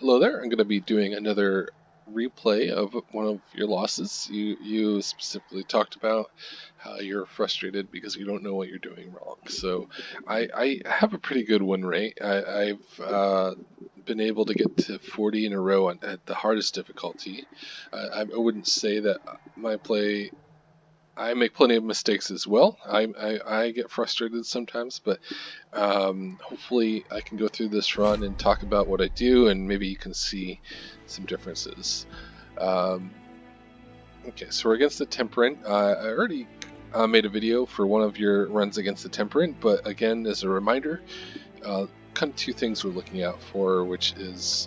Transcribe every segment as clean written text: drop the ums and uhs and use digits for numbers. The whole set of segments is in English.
Hello there. I'm going to be doing another replay of one of your losses. You specifically talked about how you're frustrated because you don't know what you're doing wrong. So I have a pretty good win rate. I've been able to get to 40 in a row at the hardest difficulty. I wouldn't say that my play. I make plenty of mistakes as well. I get frustrated sometimes, but hopefully I can go through this run and talk about what I do, and maybe you can see some differences. Okay, so we're against the Temperate. I already made a video for one of your runs against the Temperate, but again, as a reminder, kind of two things we're looking out for, which is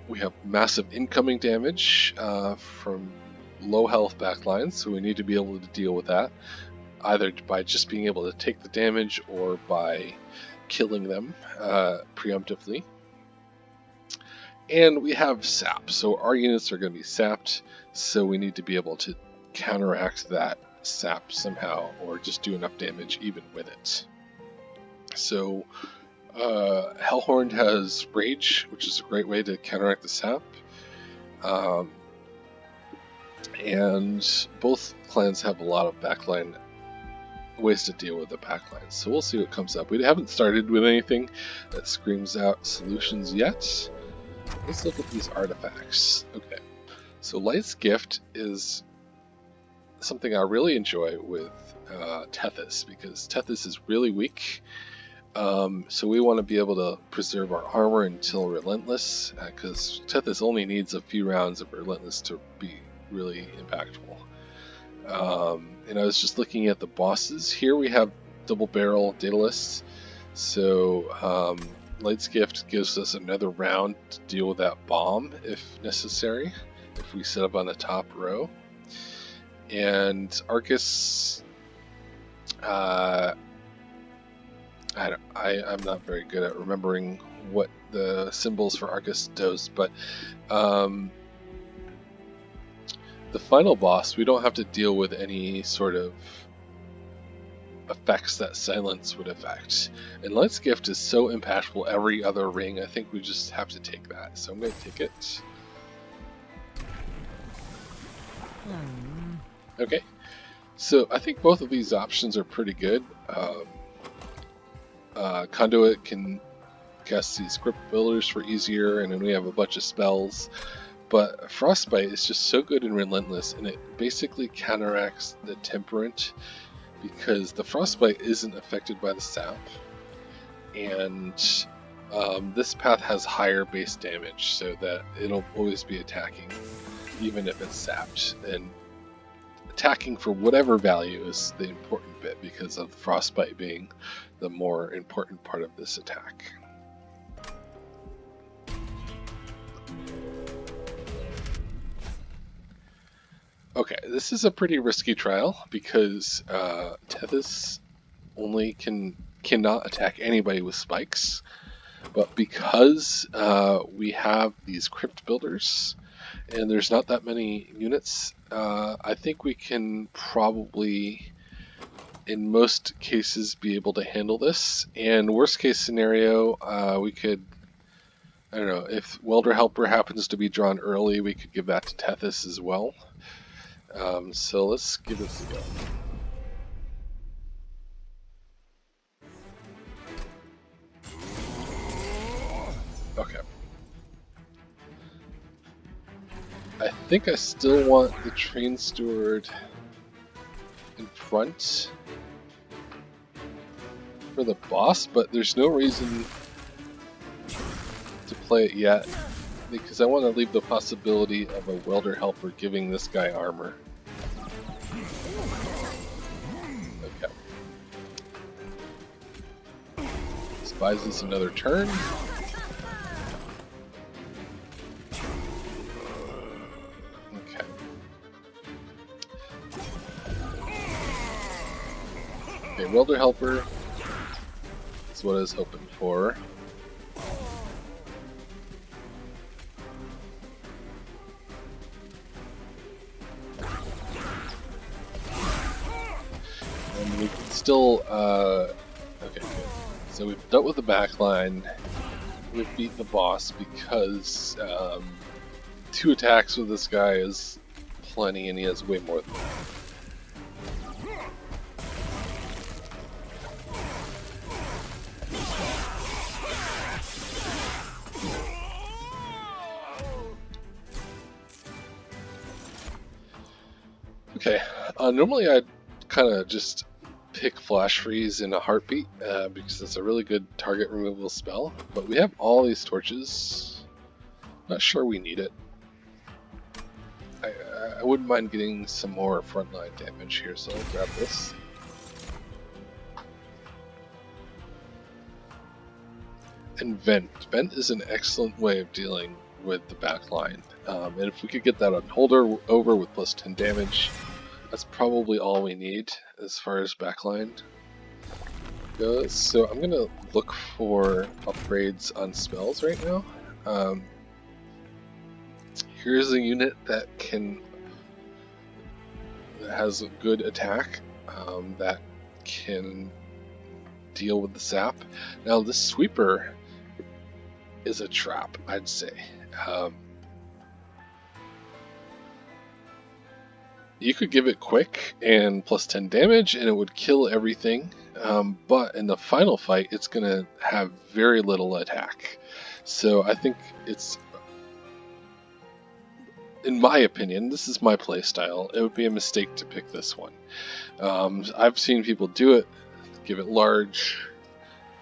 we have massive incoming damage from low health backlines, so we need to be able to deal with that, either by just being able to take the damage or by killing them preemptively. And we have sap, so our units are going to be sapped, so we need to be able to counteract that sap somehow, or just do enough damage even with it. So Hellhorn has Rage, which is a great way to counteract the sap. And both clans have a lot of backline ways to deal with the backlines, so we'll see what comes up. We haven't started with anything that screams out solutions yet. Let's look at these artifacts. Okay, so Light's Gift is something I really enjoy with Tethys, because Tethys is really weak. So we want to be able to preserve our armor until Relentless, because Tethys only needs a few rounds of Relentless to be really impactful. And I was just looking at the bosses. Here we have double barrel Daedalus. So Light's Gift gives us another round to deal with that bomb if necessary, if we set up on the top row. And Arcus, I'm not very good at remembering what the symbols for Arcus does, but the final boss, we don't have to deal with any sort of effects that silence would affect. And Light's Gift is so impactful every other ring, I think we just have to take that. So I'm going to take it. Okay, so I think both of these options are pretty good. Conduit can cast these Crypt Builders for easier, and then we have a bunch of spells. But Frostbite is just so good in Relentless, and it basically counteracts the Temperate, because the Frostbite isn't affected by the sap, and this path has higher base damage, so that it'll always be attacking, even if it's sapped. And attacking for whatever value is the important bit, because of Frostbite being the more important part of this attack. Okay, this is a pretty risky trial, because Tethys only cannot attack anybody with spikes, but because we have these Crypt Builders, and there's not that many units, I think we can probably, in most cases, be able to handle this. And worst case scenario, we could, I don't know, if Welder Helper happens to be drawn early, we could give that to Tethys as well. So let's give this a go. Okay. I think I still want the Train Steward in front for the boss, but there's no reason to play it yet, because I want to leave the possibility of a Welder Helper giving this guy armor. Okay. This buys us another turn. Okay. Okay, Welder Helper is what I was hoping for. And we can still, okay, good. So we've dealt with the back line. we've beat the boss because 2 attacks with this guy is plenty, and he has way more than that. Okay, normally I'd kind of just pick Flash Freeze in a heartbeat because it's a really good target removal spell, but we have all these torches. Not sure we need it. I wouldn't mind getting some more frontline damage here, so I'll grab this. And Vent. Vent is an excellent way of dealing with the backline. And if we could get that on Holder over with plus 10 damage, that's probably all we need as far as backline goes. So I'm going to look for upgrades on spells right now. Here's a unit that has a good attack, that can deal with the sap. Now this sweeper is a trap, I'd say. You could give it quick and plus 10 damage and it would kill everything, but in the final fight it's going to have very little attack. So I think it's, in my opinion, this is my playstyle, it would be a mistake to pick this one. I've seen people do it, give it large,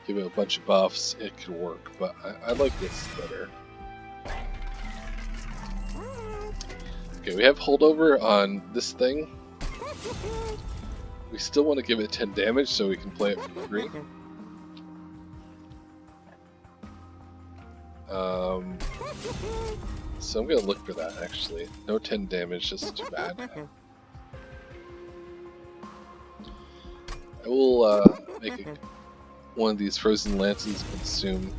give it a bunch of buffs, it could work, but I like this better. Okay, we have holdover on this thing. We still want to give it 10 damage so we can play it for free. So I'm going to look for that actually. No 10 damage, just too bad. I will make one of these frozen lances consume.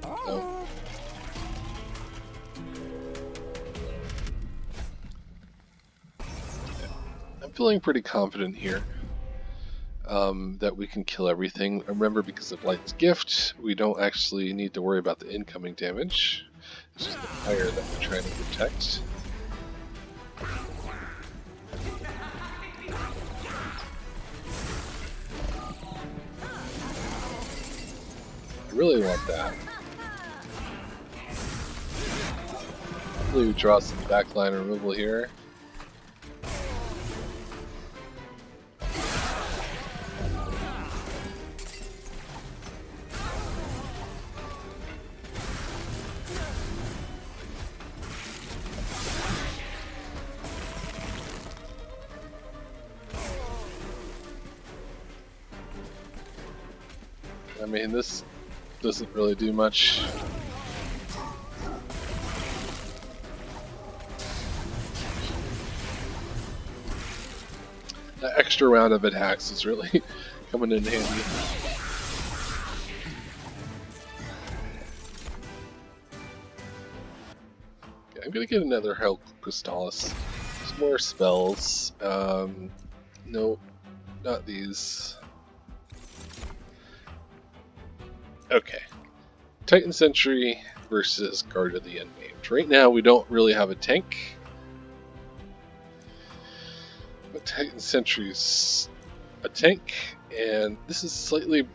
No. I'm feeling pretty confident here that we can kill everything. Remember, because of Light's Gift, we don't actually need to worry about the incoming damage. It's just the fire that we're trying to protect. I really want that. Hopefully we draw some backline removal here. I mean, this doesn't really do much. That extra round of attacks is really coming in handy. Okay, I'm gonna get another Helc Crystallis. Some more spells. No, not these. Okay, Titan Sentry versus Guard of the Unnamed. Right now we don't really have a tank, but Titan Sentry's a tank, and this is slightly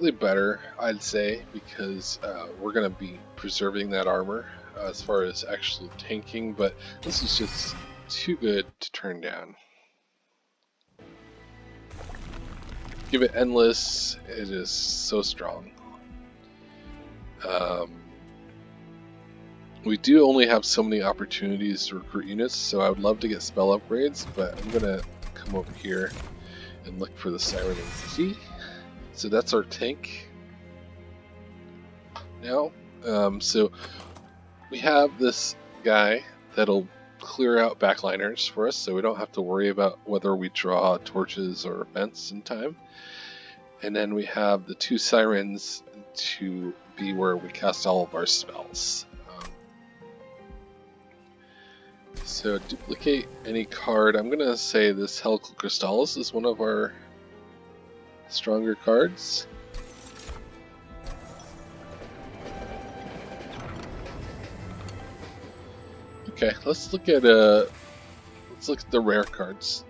better, I'd say, because we're going to be preserving that armor as far as actually tanking, but this is just too good to turn down. Give it Endless, it is so strong. We do only have so many opportunities to recruit units, so I would love to get spell upgrades, but I'm gonna come over here and look for the Siren and C. So that's our tank now. So we have this guy that'll clear out backliners for us, so we don't have to worry about whether we draw torches or events in time. And then we have the 2 sirens to be where we cast all of our spells. So duplicate any card. I'm going to say this Helc Crystallis is one of our stronger cards. Okay, let's look at the rare cards.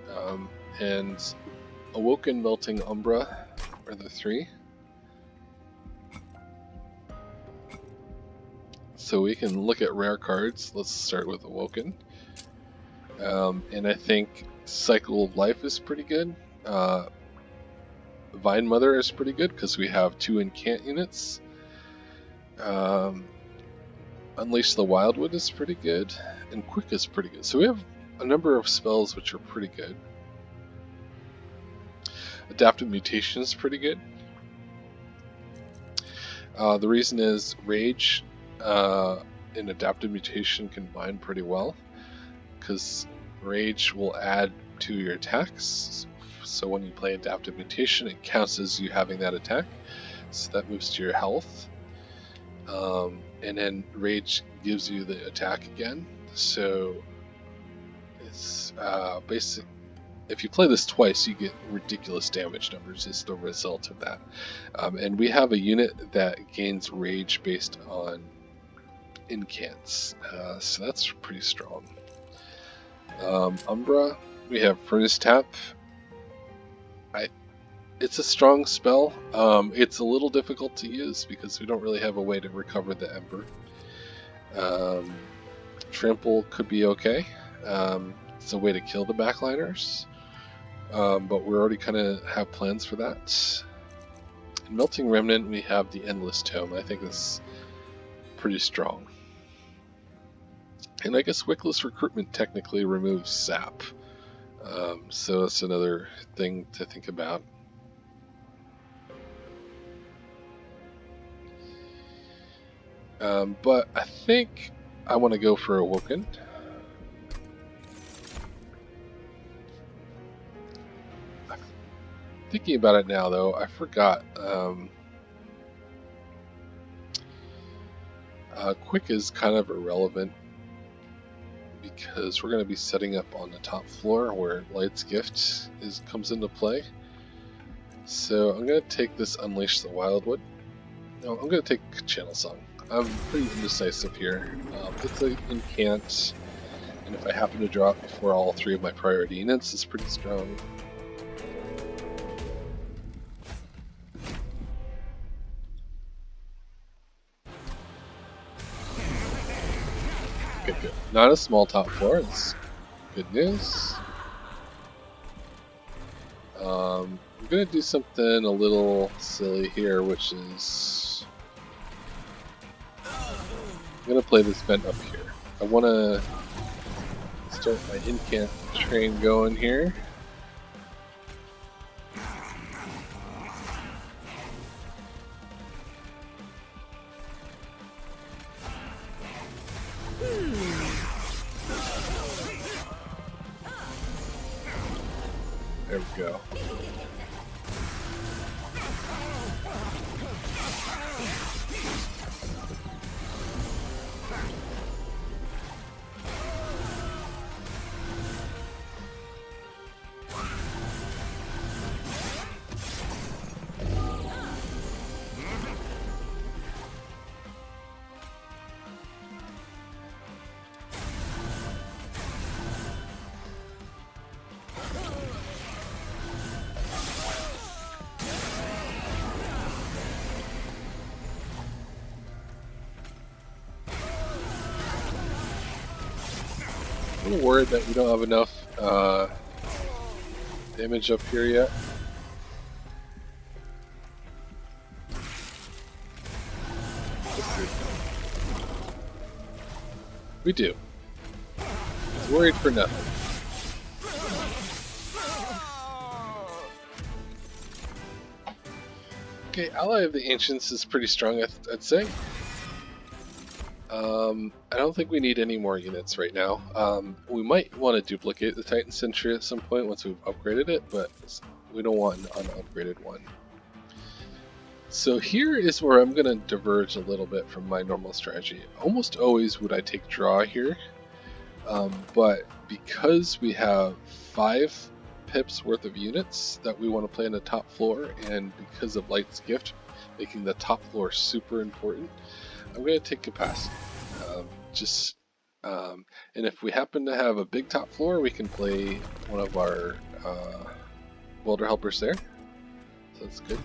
And Awoken, Melting Umbra are the three. So we can look at rare cards. Let's start with Awoken. And I think Cycle of Life is pretty good. Vine Mother is pretty good because we have 2 incant units. Unleash the Wildwood is pretty good, and Quick is pretty good. So we have a number of spells which are pretty good. Adaptive Mutation is pretty good. The reason is Rage and Adaptive Mutation combine pretty well, because Rage will add to your attacks. So when you play Adaptive Mutation, it counts as you having that attack. So that moves to your health. And then Rage gives you the attack again. So it's basic. If you play this twice, you get ridiculous damage numbers as the result of that. And we have a unit that gains Rage based on incants. So that's pretty strong. Umbra, we have Furnace Tap. It's a strong spell. It's a little difficult to use because we don't really have a way to recover the Ember. Trample could be okay. It's a way to kill the backliners. But we already kind of have plans for that. In Melting Remnant, we have the Endless Tome. I think it's pretty strong. And I guess Wickless Recruitment technically removes sap. So that's another thing to think about. But I think I want to go for Awoken. Thinking about it now, though, I forgot. Quick is kind of irrelevant because we're going to be setting up on the top floor where Light's Gift comes into play. So I'm going to take this Unleash the Wildwood. No, I'm going to take Channel Song. I'm pretty indecisive here. It's an incant, and if I happen to draw it before all 3 of my priority units, it's pretty strong. Okay, good. Not a small top floor, it's good news. I'm going to do something a little silly here, which is I'm going to play this vent up here. I want to start my incant train going here. There we go. I'm a little worried that we don't have enough damage up here yet. Let's see. We do. I was worried for nothing. Okay, Ally of the Ancients is pretty strong, I'd say. I don't think we need any more units right now. We might want to duplicate the Titan Sentry at some point once we've upgraded it, but we don't want an unupgraded one. So here is where I'm going to diverge a little bit from my normal strategy. Almost always would I take draw here, but because we have 5 pips worth of units that we want to play on the top floor, and because of Light's Gift making the top floor super important, I'm going to take Capacity. Just And if we happen to have a big top floor, we can play one of our welder helpers there. So that's good.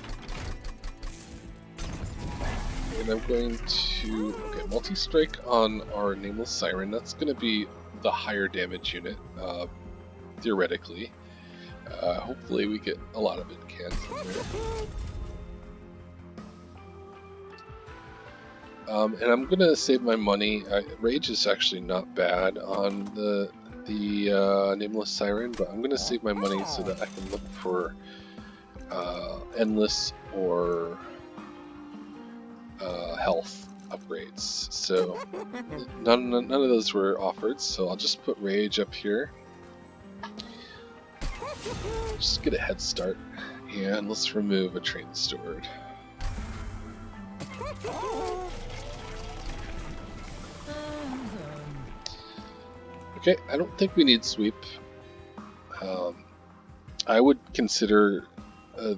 And I'm going to, okay, multi-strike on our Nameless Siren. That's going to be the higher damage unit, theoretically. Hopefully we get a lot of incants in there. And I'm going to save my money. Rage is actually not bad on the Nameless Siren, but I'm going to save my money so that I can look for Endless or health upgrades. So none of those were offered, so I'll just put Rage up here. Just get a head start, and let's remove a Train Steward. Okay, I don't think we need Sweep. I would consider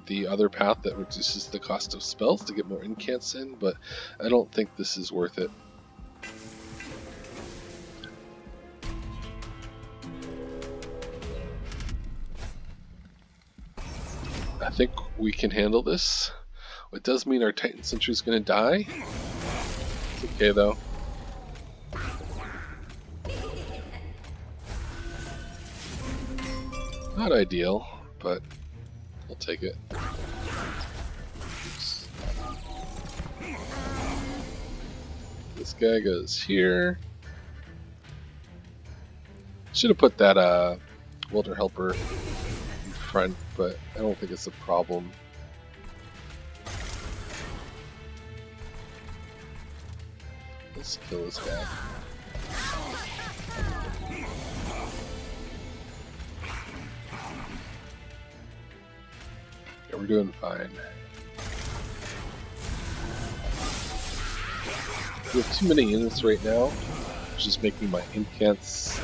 the other path that reduces the cost of spells to get more incants in, but I don't think this is worth it. I think we can handle this. It does mean our Titan Sentry is going to die. It's okay though. Not ideal, but I'll take it. Oops. This guy goes here. Should have put that welder helper in front, but I don't think it's a problem. Let's kill this guy. Yeah, we're doing fine. We have too many units right now, which is making my incants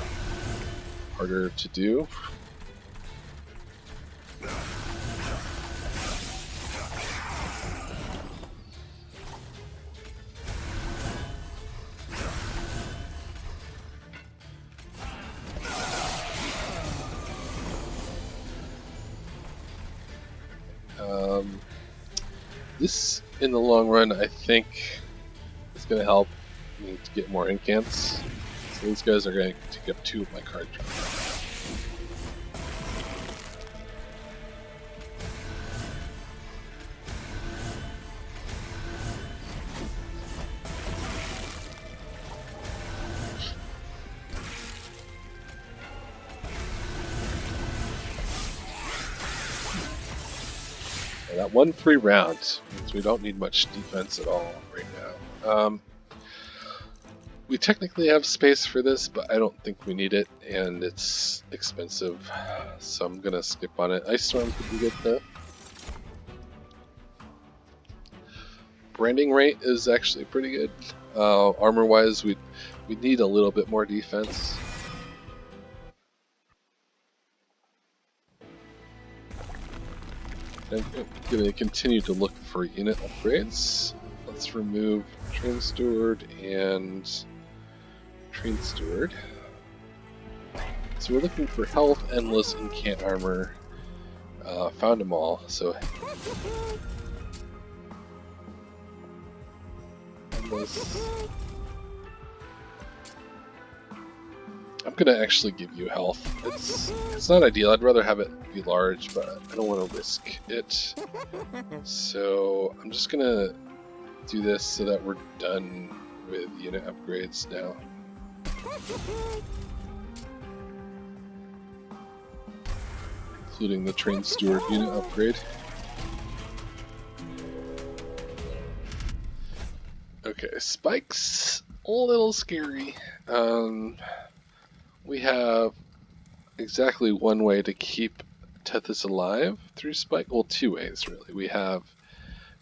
harder to do. This, in the long run, I think is going to help me to get more incants. So these guys are going to take up 2 of my card draw. That 1 free round means we don't need much defense at all right now. We technically have space for this, but I don't think we need it, and it's expensive, so I'm gonna skip on it. Ice Storm could be good though. Branding rate is actually pretty good. Armor-wise, we need a little bit more defense. I'm going to continue to look for unit upgrades. Let's remove Train Steward and Train Steward. So we're looking for health, endless, and incant armor. Found them all. So endless. I'm gonna actually give you health. It's not ideal. I'd rather have it be large, but I don't want to risk it. So I'm just gonna do this so that we're done with unit upgrades now. Including the Train Steward unit upgrade. Okay, spikes, a little scary. We have exactly one way to keep Tethys alive through spike. Well, 2 ways really. We have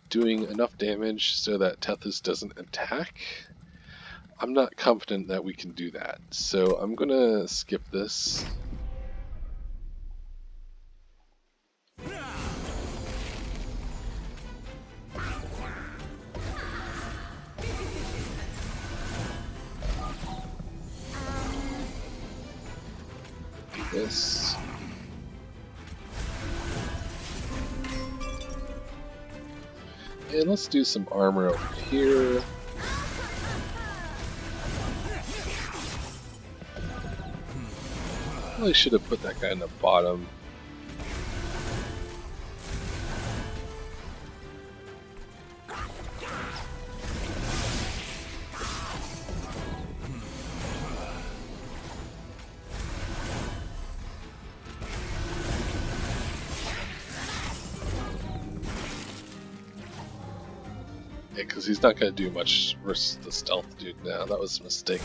doing enough damage so that Tethys doesn't attack. I'm not confident that we can do that, so I'm gonna skip this. this. And let's do some armor over here. Probably should have put that guy in the bottom. Because he's not going to do much versus the stealth dude now. That was a mistake.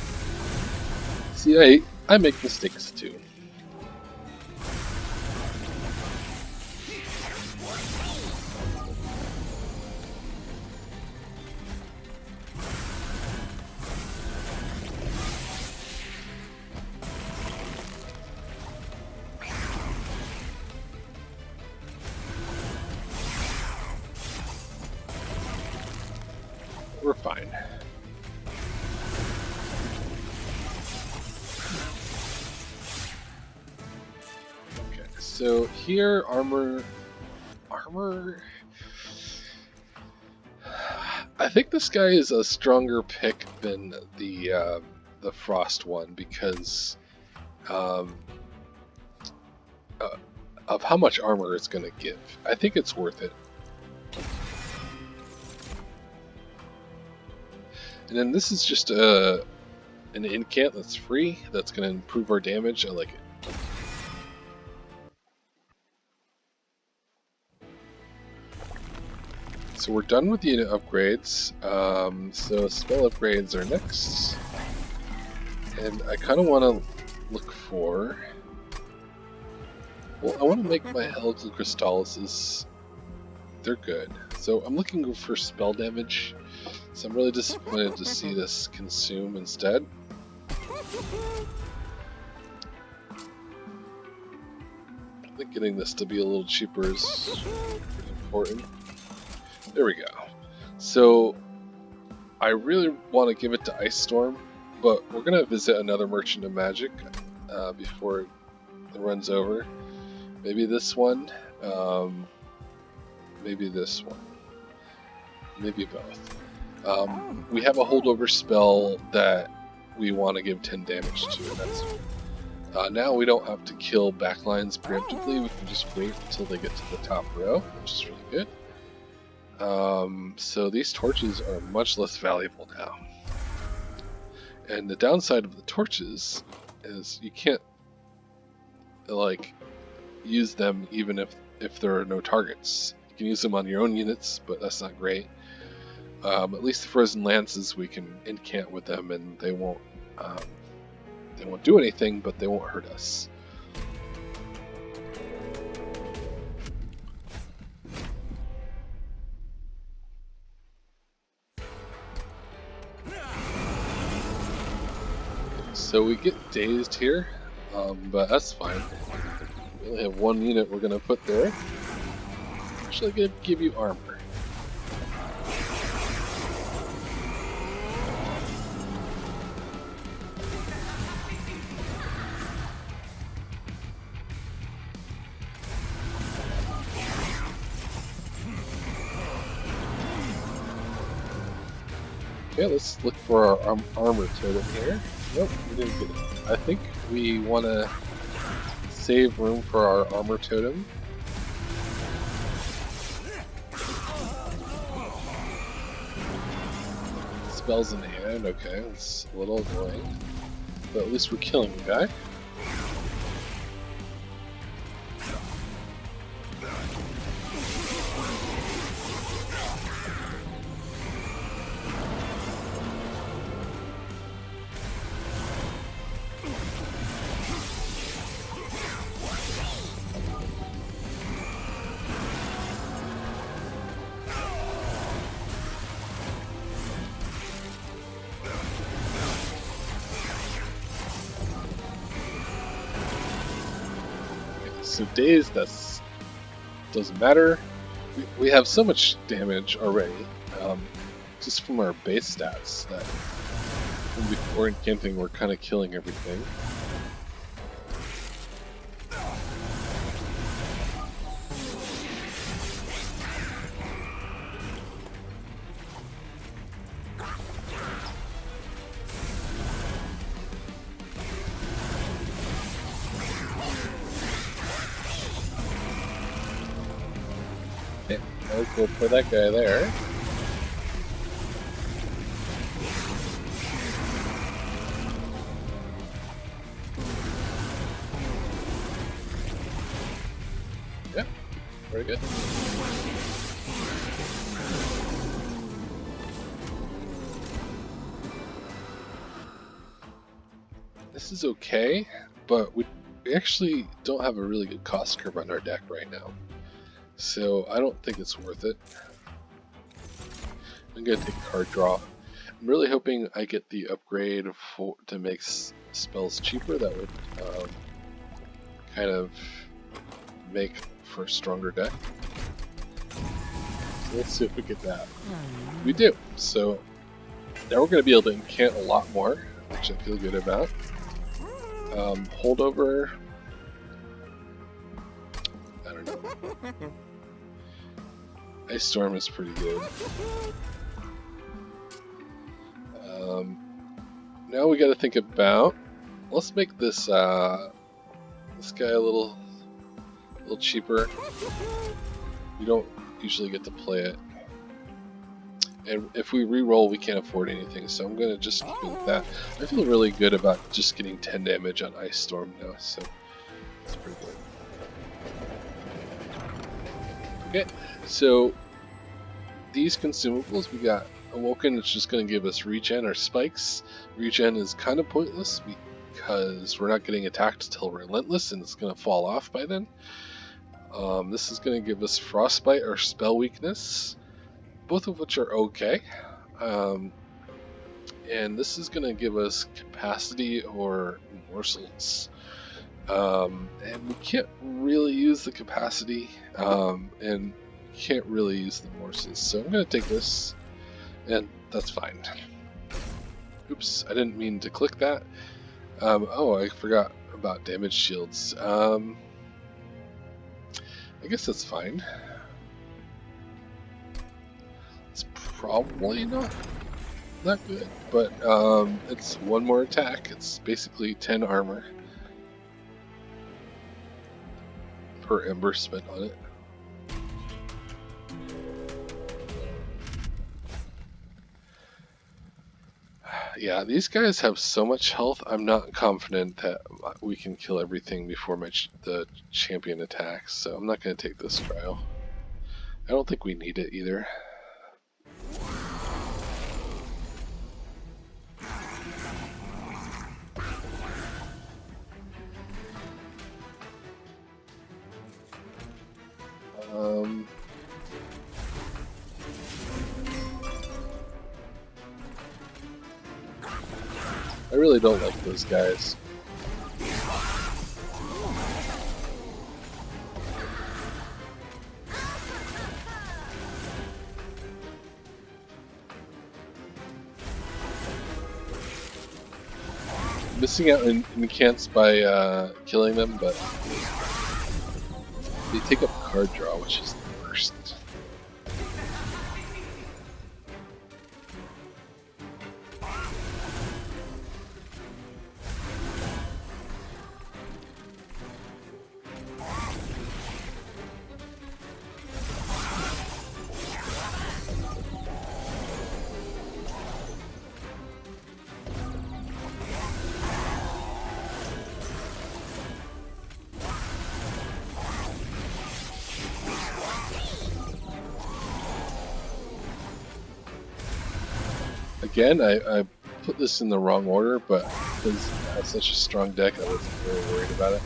See, I make mistakes too. We're fine. Okay, so here armor. I think this guy is a stronger pick than the Frost one because of how much armor it's going to give. I think it's worth it. And then this is just an incant that's free, that's going to improve our damage. I like it. So we're done with the unit upgrades. So spell upgrades are next. And I kind of want to look for... Well, I want to make my Helical Crystallises. They're good. So I'm looking for spell damage. So I'm really disappointed to see this consume instead. I think getting this to be a little cheaper is pretty important. There we go. So I really want to give it to Ice Storm, but we're going to visit another Merchant of Magic before it runs over. Maybe this one, maybe this one, maybe both. We have a holdover spell that we want to give 10 damage to, and that's now we don't have to kill backlines preemptively. We can just wait until they get to the top row, which is really good. So these torches are much less valuable now. And the downside of the torches is you can't like use them even if there are no targets. You can use them on your own units, but that's not great. At least the Frozen Lances, we can incant with them, and they won't do anything, but they won't hurt us. So we get dazed here, but that's fine. We only have one unit we're going to put there. Actually, I'm going to give you armor. Okay, let's look for our armor totem here. Nope, we didn't get it. I think we want to save room for our armor totem. Spells in hand, okay, it's a little annoying. But at least we're killing the guy. So days, that doesn't matter. We have so much damage already, just from our base stats, that when before incanting we're kind of killing everything. Let's go put that guy there. Yeah, very good. This is okay, but we actually don't have a really good cost curve on our deck right now. So I don't think it's worth it. I'm going to take card draw. I'm really hoping I get the upgrade to make spells cheaper. That would kind of make for a stronger deck. So let's see if we get that. We do. So now we're going to be able to incant a lot more, which I feel good about. Holdover. I don't know. Ice Storm is pretty good. Now we got to think about. Let's make this this guy a little cheaper. We don't usually get to play it, and if we re-roll, we can't afford anything. So I'm gonna just keep it with that. I feel really good about just getting 10 damage on Ice Storm now, so that's pretty good. Okay, so these consumables, we got Awoken, it's just going to give us regen or spikes. Regen is kind of pointless because we're not getting attacked until Relentless, and it's going to fall off by then. This is going to give us Frostbite or Spell Weakness, both of which are okay. And this is going to give us Capacity or Morsels. And we can't really use the Capacity, and can't really use the Morsels. So I'm going to take this. And that's fine. Oops, I didn't mean to click that. Oh, I forgot about damage shields. I guess that's fine. It's probably not good, but it's one more attack. It's basically 10 armor per ember spent on it. Yeah, these guys have so much health, I'm not confident that we can kill everything before the champion attacks, so I'm not going to take this trial. I don't think we need it either. I really don't like those guys. Missing out in incants by killing them, but they take up card draw, which is the worst. Again, I put this in the wrong order, but because I have such a strong deck, I wasn't very worried about it.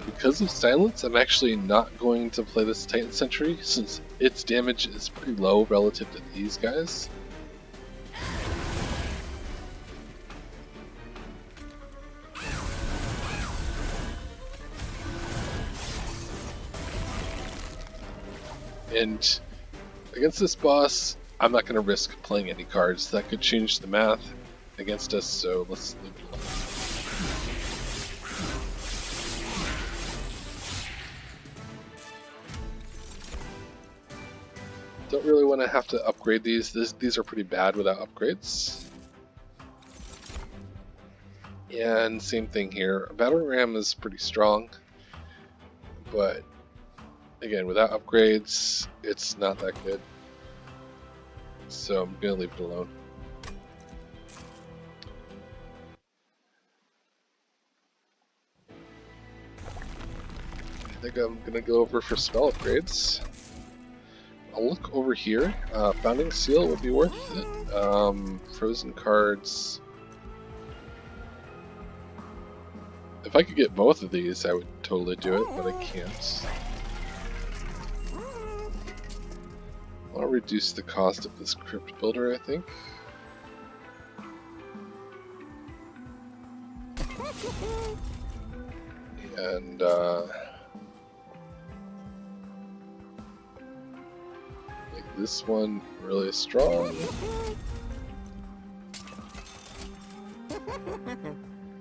Because of Silence, I'm actually not going to play this Titan Sentry, since its damage is pretty low relative to these guys. And against this boss, I'm not going to risk playing any cards. That could change the math against us, so let's leave it alone. Don't really want to have to upgrade these. These are pretty bad without upgrades. And same thing here. Battering Ram is pretty strong, but again, without upgrades, it's not that good. So I'm gonna leave it alone. I think I'm gonna go over for spell upgrades. I'll look over here. Founding Seal would be worth it. Frozen cards. If I could get both of these, I would totally do it, but I can't. I'll reduce the cost of this Crypt Builder, I think. And make this one really strong.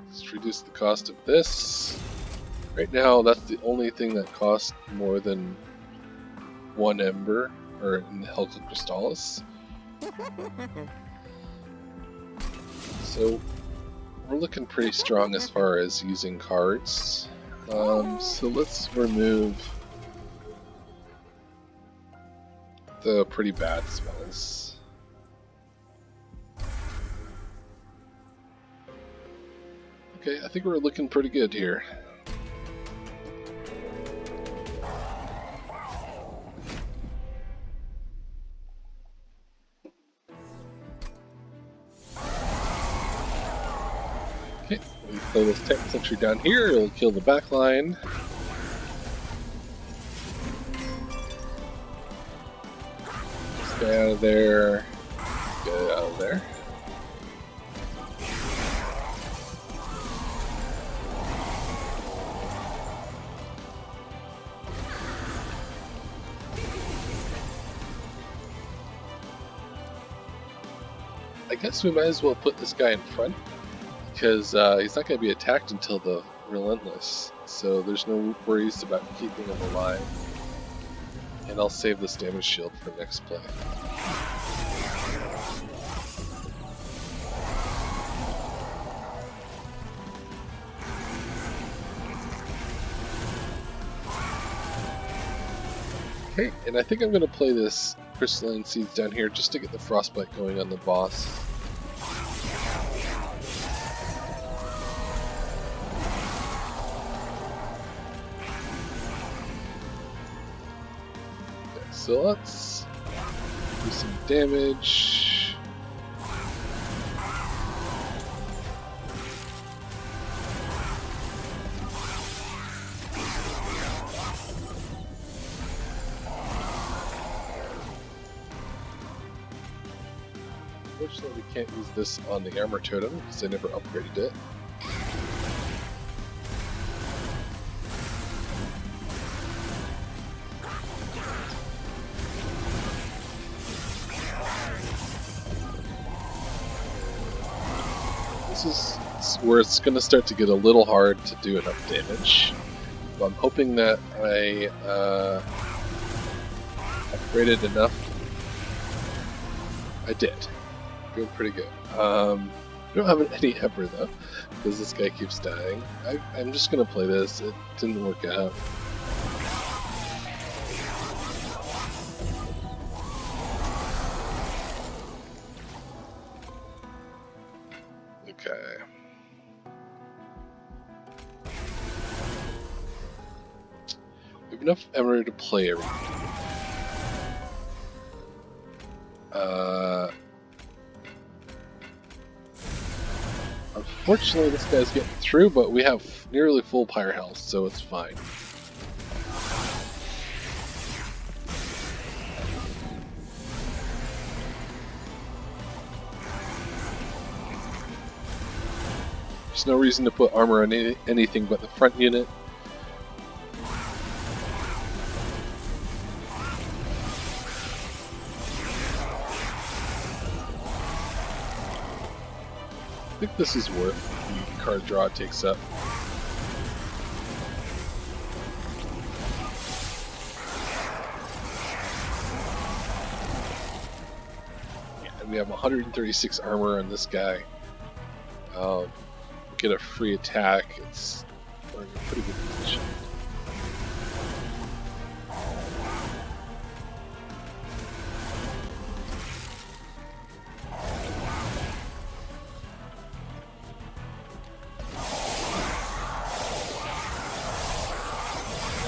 Let's reduce the cost of this. Right now, that's the only thing that costs more than 1 Ember, or in the Helcom Crystallis. So we're looking pretty strong as far as using cards. So let's remove the pretty bad spells. Okay, I think we're looking pretty good here. Okay, we play this Tech Sentry down here, it'll kill the back line. This guy out of there, get it out of there. I guess we might as well put this guy in front, because he's not going to be attacked until the Relentless, so there's no worries about keeping him alive. And I'll save this damage shield for next play. Okay, and I think I'm going to play this Crystalline Seeds down here just to get the Frostbite going on the boss. Okay, so let's do some damage. Unfortunately, we can't use this on the Armor Totem because I never upgraded it. This is where it's going to start to get a little hard to do enough damage. But I'm hoping that I upgraded enough. I did. Doing pretty good. I don't have any Ember though, because this guy keeps dying. I'm just gonna play this. It didn't work out. Okay. We have enough Ember to play everything. Unfortunately, this guy's getting through, but we have nearly full Pyre health, so it's fine. There's no reason to put armor on anything but the front unit. I think this is worth the card draw it takes up. Yeah, we have 136 armor on this guy. Get a free attack. We're in a pretty good position.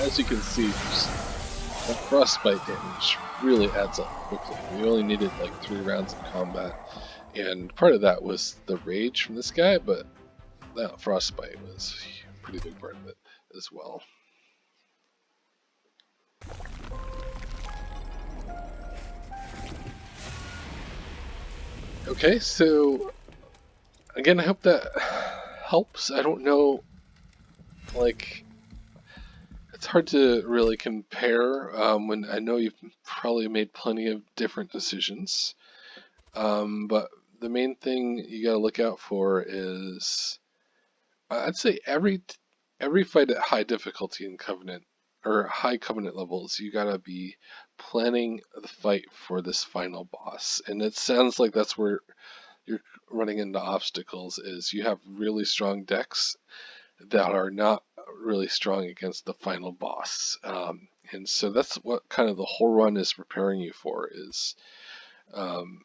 As you can see, that frostbite damage really adds up quickly. We only needed like 3 rounds of combat, and part of that was the rage from this guy, but that frostbite was a pretty big part of it as well. Okay, so again, I hope that helps. I don't know, like, it's hard to really compare when I know you've probably made plenty of different decisions. But the main thing you gotta look out for is, I'd say every fight at high difficulty in Covenant or high Covenant levels, you gotta be planning the fight for this final boss. And it sounds like that's where you're running into obstacles. Is you have really strong decks that are not really strong against the final boss. And so that's what kind of the whole run is preparing you for is,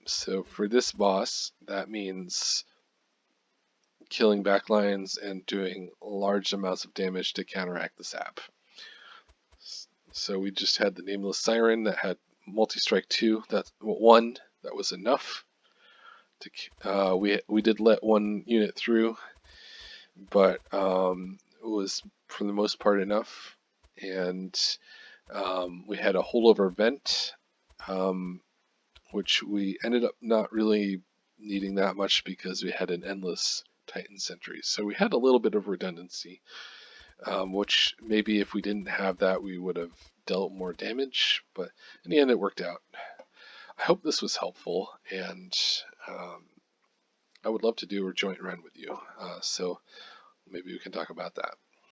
so for this boss, that means killing backlines and doing large amounts of damage to counteract the zap. So we just had the Nameless Siren that had multi-strike 2, that's 1, that was enough. We did let one unit through, but it was for the most part enough. And we had a holdover vent, which we ended up not really needing that much because we had an endless Titan sentry. So we had a little bit of redundancy, which maybe if we didn't have that, we would have dealt more damage. But in the end, it worked out. I hope this was helpful, and I would love to do a joint run with you. So maybe we can talk about that.